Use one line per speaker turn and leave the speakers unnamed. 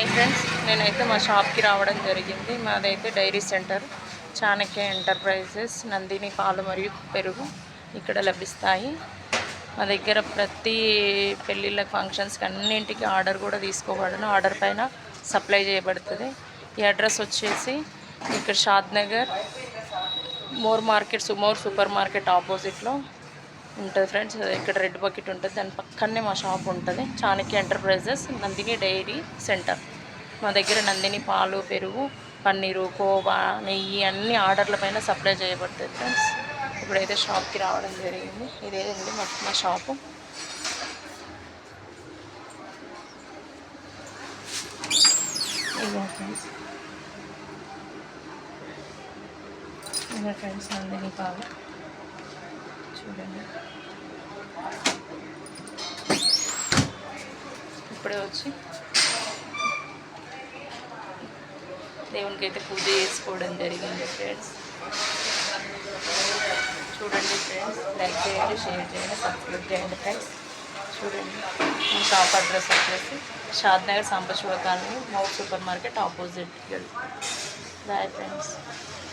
Hi friends, నేనైతే మా షాప్కి రావడం జరిగింది. మాదైతే dairy centre Chanakya enterprises. Nandini పాలు మరియు పెరుగు ఇక్కడ లభిస్తాయి. మా దగ్గర ప్రతి పెళ్ళిళ్ళకి ఫంక్షన్స్కి అన్నింటికి ఆర్డర్ కూడా తీసుకోబడను. ఆర్డర్ పైన సప్లై చేయబడుతుంది. ఈ అడ్రస్ వచ్చేసి ఇక్కడ షాద్ నగర్ మోర్ సూపర్ మార్కెట్ ఆపోజిట్లో ఉంటుంది ఫ్రెండ్స్. ఇక్కడ రెడ్ బకెట్ ఉంటుంది, దాని పక్కనే మా షాప్ ఉంటుంది. Chanakya enterprises Nandini dairy centre. మా దగ్గర నందిని పాలు, పెరుగు, పన్నీరు, కోవా, నెయ్యి అన్ని ఆర్డర్ల పైన సప్లై చేయబడుతుంది ఫ్రెండ్స్. ఇప్పుడైతే షాప్కి రావడం జరిగింది. ఇదేంటి మా షాపు. ఇదే ఫ్రెండ్స్, ఇదే ఫ్రెండ్స్ నందిని పాలు చూడండి. ఇప్పుడే వచ్చి దేవునికి అయితే పూజ చేసుకోవడం జరిగింది ఫ్రెండ్స్. చూడండి ఫ్రెండ్స్, లైక్ చేయండి, షేర్ చేయండి, సబ్స్క్రైబ్ చేయండి ఫ్రెండ్స్. చూడండి, మా షాప్ అడ్రస్ వచ్చేసి Shadnagar Sambasiva colony More supermarket opposite. Bye friends.